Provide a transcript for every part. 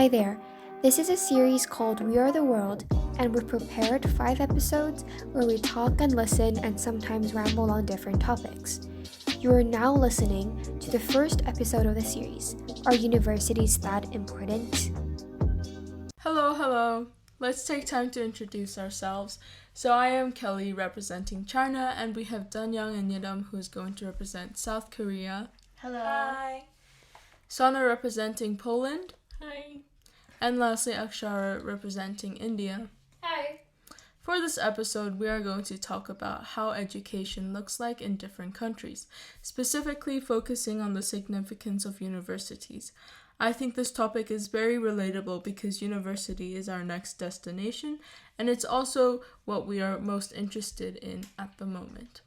Hi there. This is a series called We Are the World, and we've prepared 5 episodes where we talk and listen and sometimes ramble on different topics. You are now listening to the first episode of the series. Are universities that important? Hello. Let's take time to introduce ourselves. So I am Kelly representing China, and we have Danyang and Yedam who is going to represent South Korea. Hello. Hi. Sana representing Poland. Hi. And lastly Akshara representing India. Hi. For this episode, we are going to talk about how education looks like in different countries, specifically focusing on the significance of universities. I think this topic is very relatable because university is our next destination, and it's also what we are most interested in at the moment.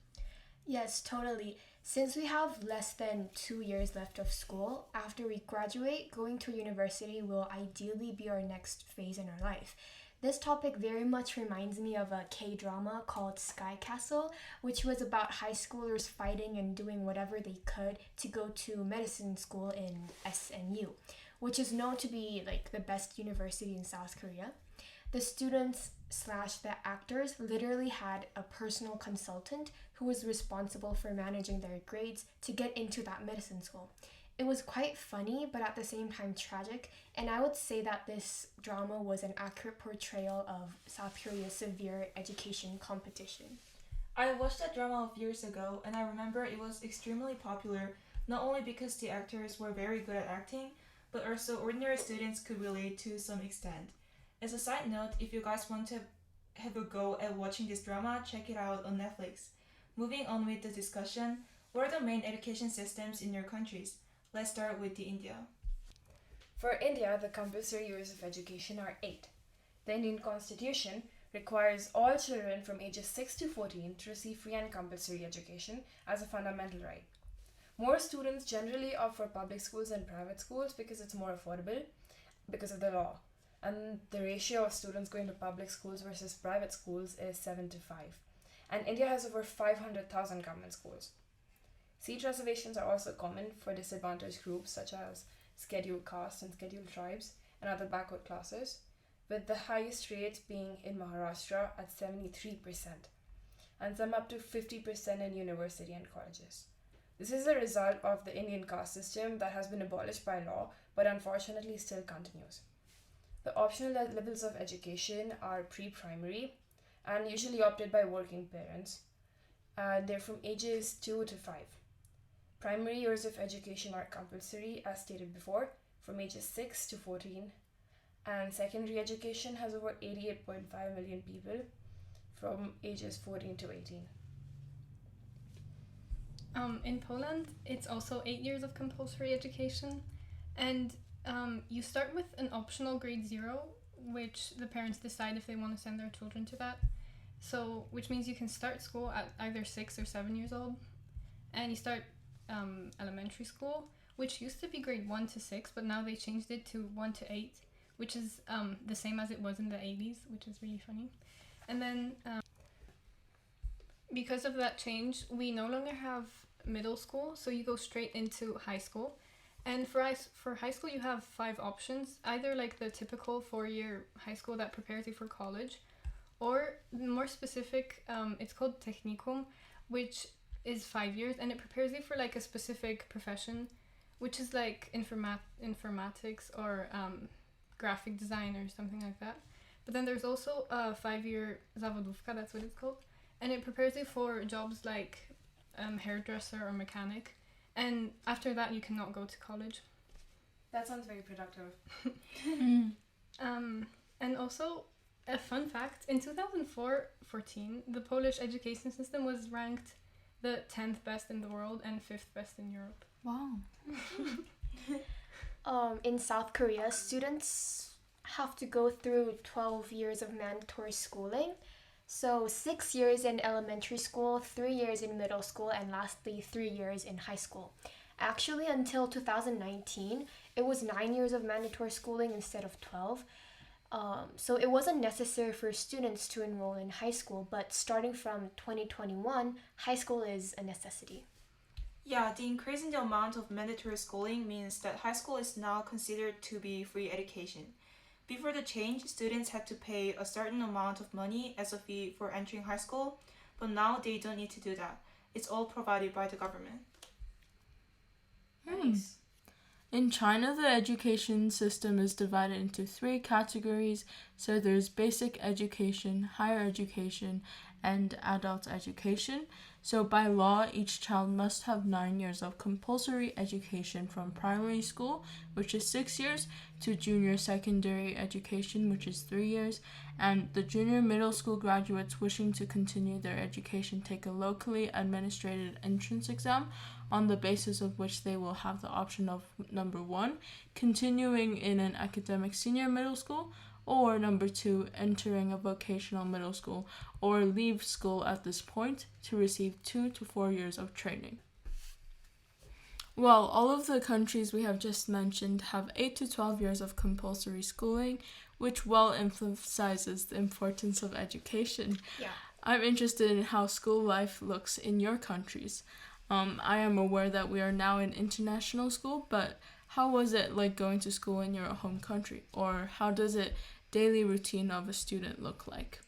Yes, totally. Since we have less than 2 years left of school, after we graduate, going to university will ideally be our next phase in our life. This topic very much reminds me of a K-drama called Sky Castle, which was about high schoolers fighting and doing whatever they could to go to medicine school in SNU, which is known to be like the best university in South Korea. The students / the actors literally had a personal consultant who was responsible for managing their grades to get into that medicine school. It was quite funny, but at the same time tragic, and I would say that this drama was an accurate portrayal of South Korea's severe education competition. I watched that drama years ago, and I remember it was extremely popular, not only because the actors were very good at acting, but also ordinary students could relate to some extent. As a side note, if you guys want to have a go at watching this drama, check it out on Netflix. Moving on with the discussion, what are the main education systems in your countries? Let's start with India. For India, the compulsory years of education are 8. The Indian Constitution requires all children from ages 6 to 14 to receive free and compulsory education as a fundamental right. More students generally opt for public schools than private schools because it's more affordable because of the law. And the ratio of students going to public schools versus private schools is 7 to 5. And India has over 500,000 government schools. Seat reservations are also common for disadvantaged groups such as scheduled castes and scheduled tribes and other backward classes, with the highest rates being in Maharashtra at 73% and some up to 50% in university and colleges. This is a result of the Indian caste system that has been abolished by law but unfortunately still continues. The optional levels of education are pre-primary and usually opted by working parents. They're from ages 2 to 5. Primary years of education are compulsory, as stated before, from ages 6 to 14, and secondary education has over 88.5 million people from ages 14 to 18. In Poland, it's also 8 years of compulsory education, and you start with an optional grade 0, which the parents decide if they want to send their children to that. So, which means you can start school at either 6 or 7 years old, and you start elementary school, which used to be grade 1 to 6, but now they changed it to 1 to 8, which is the same as it was in the 80s, which is really funny. And then because of that change, we no longer have middle school, so you go straight into high school. And for high school, you have 5 options, either like the typical 4-year high school that prepares you for college, or more specific, it's called technicum, which is 5 years, and it prepares you for like a specific profession, which is like informatics or graphic design or something like that. But then there's also a 5-year zawodówka, that's what it's called, and it prepares you for jobs like hairdresser or mechanic. And after that, you cannot go to college. That sounds very productive. And also, a fun fact, in 2014, the Polish education system was ranked the 10th best in the world and 5th best in Europe. Wow. In South Korea, students have to go through 12 years of mandatory schooling. So 6 years in elementary school, 3 years in middle school, and lastly 3 years in high school. Actually, until 2019, it was 9 years of mandatory schooling instead of 12. So it wasn't necessary for students to enroll in high school, but starting from 2021, high school is a necessity. Yeah, the increase in the amount of mandatory schooling means that high school is now considered to be free education. Before the change, students had to pay a certain amount of money as a fee for entering high school, but now they don't need to do that. It's all provided by the government. Nice. In China, the education system is divided into three categories. So there's basic education, higher education, and adult education. So by law, each child must have 9 years of compulsory education from primary school, which is 6 years, to junior secondary education, which is 3 years. And the junior middle school graduates wishing to continue their education take a locally administrated entrance exam, on the basis of which they will have the option of number 1, continuing in an academic senior middle school, or number 2, entering a vocational middle school, or leave school at this point to receive 2 to 4 years of training. Well, all of the countries we have just mentioned have 8 to 12 years of compulsory schooling, which well emphasizes the importance of education. Yeah. I'm interested in how school life looks in your countries. I am aware that we are now in international school, but how was it like going to school in your home country? Or how does it daily routine of a student look like?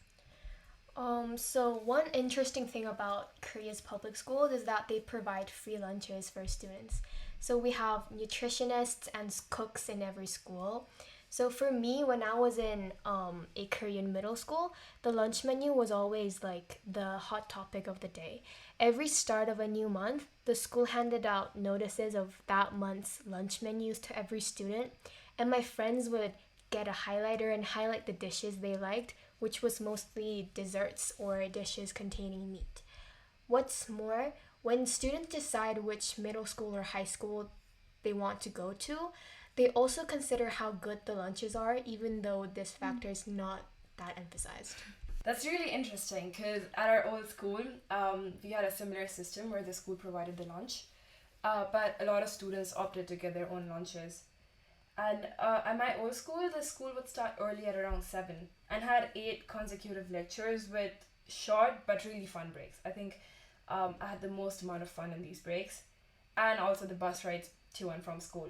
So one interesting thing about Korea's public schools is that they provide free lunches for students. So we have nutritionists and cooks in every school. So for me, when I was in a Korean middle school, the lunch menu was always like the hot topic of the day. Every start of a new month, the school handed out notices of that month's lunch menus to every student, and my friends would get a highlighter and highlight the dishes they liked, which was mostly desserts or dishes containing meat. What's more, when students decide which middle school or high school they want to go to, they also consider how good the lunches are, even though this factor is not that emphasized. That's really interesting because at our old school, we had a similar system where the school provided the lunch, but a lot of students opted to get their own lunches. And at my old school, the school would start early at around 7 and had 8 consecutive lectures with short but really fun breaks. I think I had the most amount of fun in these breaks, and also the bus rides to and from school.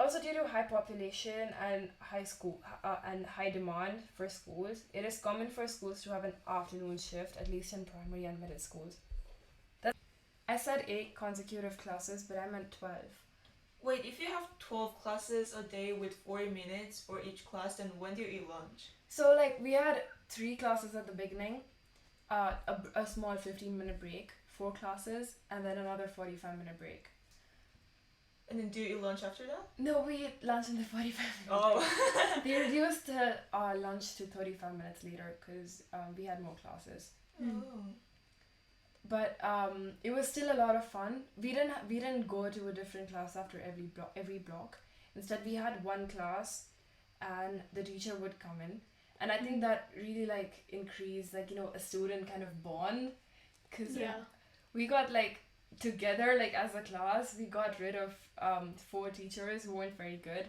Also, due to high population and high demand for schools, it is common for schools to have an afternoon shift, at least in primary and middle schools. I said 8 consecutive classes, but I meant 12. Wait, if you have 12 classes a day with 40 minutes for each class, then when do you eat lunch? So, like, we had 3 classes at the beginning, a small 15-minute break, 4 classes, and then another 45-minute break. And then do you eat lunch after that? No, we eat lunch in the 45 minutes. Oh. They reduced the lunch to 35 minutes later because we had more classes. Oh. But it was still a lot of fun. We didn't go to a different class after every block. Instead, we had one class, and the teacher would come in, and I think that really like increased like a student kind of bond, because we got like together like as a class. We got rid of 4 teachers who weren't very good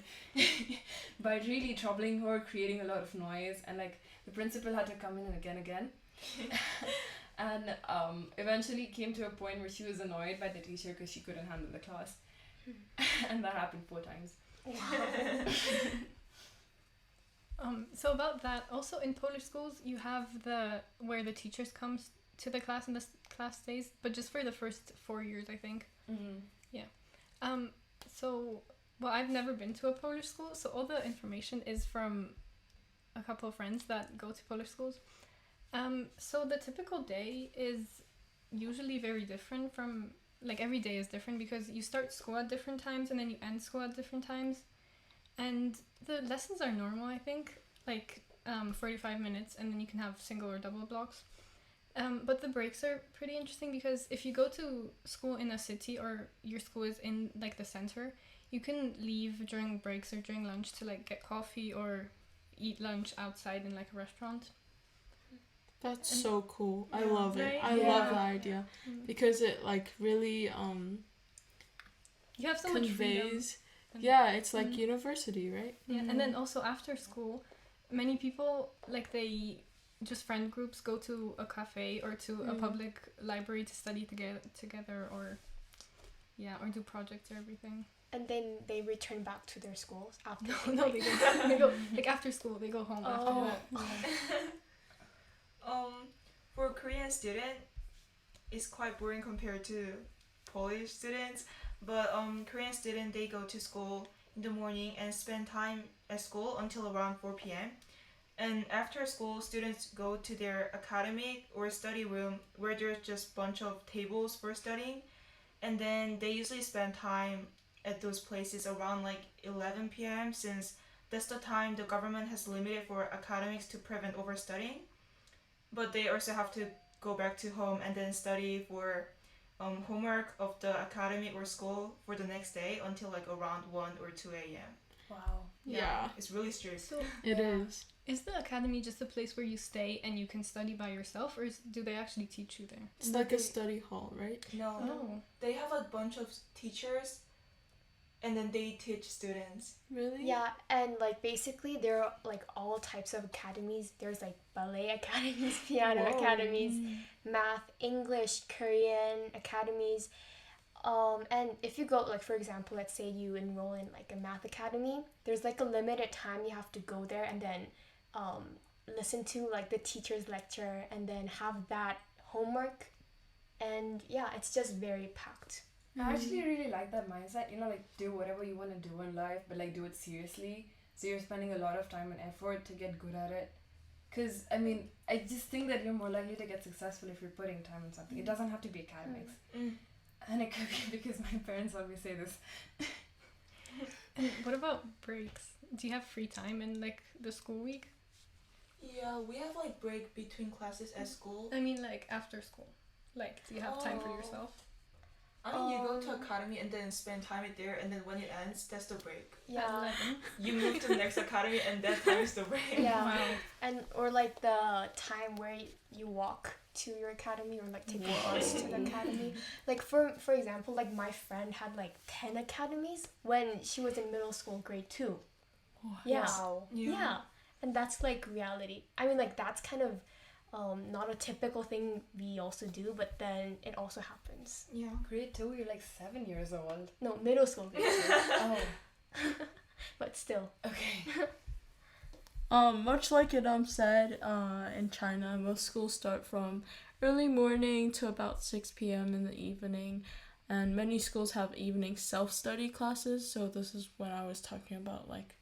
by really troubling her, creating a lot of noise, and like the principal had to come in again. And eventually came to a point where she was annoyed by the teacher because she couldn't handle the class. And that happened 4 times. Wow. So about that, also in Polish schools, you have where the teachers comes to the class and the class stays, but just for the first 4 years, I think. Mm-hmm. Yeah. So, well, I've never been to a Polish school, so all the information is from a couple of friends that go to Polish schools. So the typical day is usually very different from, like every day is different because you start school at different times and then you end school at different times. And the lessons are normal, I think, like 45 minutes, and then you can have single or double blocks. But the breaks are pretty interesting because if you go to school in a city or your school is in like the center, you can leave during breaks or during lunch to like get coffee or eat lunch outside in like a restaurant. That's so cool. I love it. Right? I love the idea because it like really you have so much freedom. conveys. Yeah, it's like university, right? Yeah, and then also after school, many people like they just friend groups go to a cafe or to a public library to study together or do projects or everything. And then they return back to their schools after. No, they go like after school. They go home after that. For Korean student, it's quite boring compared to Polish students. But Korean student, they go to school in the morning and spend time at school until around 4 p.m. And after school, students go to their academic or study room where there's just bunch of tables for studying. And then they usually spend time at those places around like 11 p.m. since that's the time the government has limited for academics to prevent overstudying. But they also have to go back to home and then study for homework of the academy or school for the next day until like around 1 or 2 a.m. Wow. Yeah. It's really strict. So It is. is the academy just a place where you stay and you can study by yourself, or do they actually teach you there? It's like a study hall, right? No. Oh. They have a bunch of teachers and then they teach students. Really? Yeah, and like basically there are like all types of academies. There's like ballet academies, piano Whoa. academies, math, English, Korean academies. And if you go, like for example, let's say you enroll in like a math academy, there's like a limited time you have to go there and then listen to like the teacher's lecture and then have that homework. And yeah, it's just very packed. I actually really like that mindset, like do whatever you want to do in life, but like do it seriously. So you're spending a lot of time and effort to get good at it. Because, I mean, I just think that you're more likely to get successful if you're putting time in something. It doesn't have to be academics. And it could be because my parents always say this. And what about breaks? Do you have free time in like the school week? Yeah, we have like break between classes at school. I mean, like after school. Like, do you have time for Oh. yourself? I mean, you go to academy and then spend time it there, and then when it ends, that's the break. Yeah. At 11? You move to the next academy, and that time is the break. Yeah. Wow. And or like the time where you walk to your academy or like take a bus to the academy. Like for example, like my friend had like 10 academies when she was in middle school, grade 2. Yeah. Wow. Yeah. And that's like reality. I mean, like that's kind of not a typical thing we also do, but then it also happens. Yeah. Grade 2, you're like 7 years old. No, middle school, grade 2. Oh, But still. okay. Much like Idam said, in China, most schools start from early morning to about 6 p.m. in the evening, and many schools have evening self-study classes, so this is when I was talking about, like,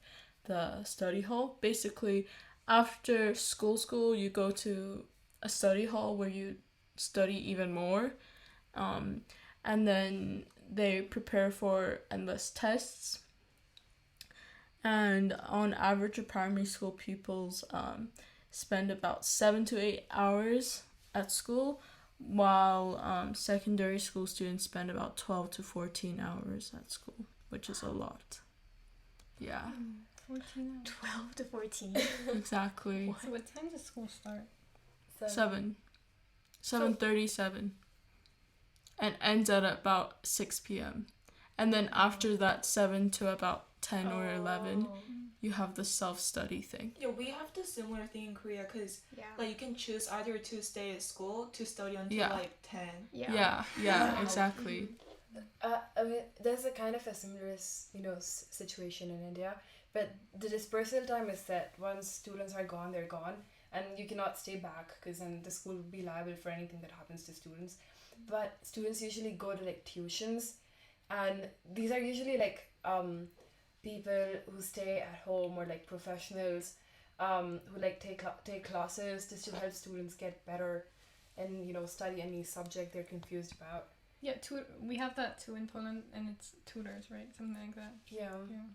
the study hall. Basically, after school, you go to a study hall where you study even more, and then they prepare for endless tests. And on average, primary school pupils spend about 7 to 8 hours at school, while secondary school students spend about 12 to 14 hours at school, which is a lot. Yeah, 14 hours. 12 to 14. exactly. So what time does school start? 7:37, and ends at about 6 p.m. And then after that, 7 to about 10 or 11, you have the self-study thing. Yeah, we have the similar thing in Korea because Yeah. like you can choose either to stay at school to study until Yeah. like 10. Yeah. Yeah, Wow. exactly. I mean, there's a kind of a similar, situation in India, but the dispersal time is set. Once students are gone, they're gone, and you cannot stay back because then the school would be liable for anything that happens to students. But students usually go to like tuitions, and these are usually like people who stay at home or like professionals who like take classes just to help students get better and study any subject they're confused about. Yeah, we have that too in Poland, and it's tutors, right? Something like that. Yeah. Yeah.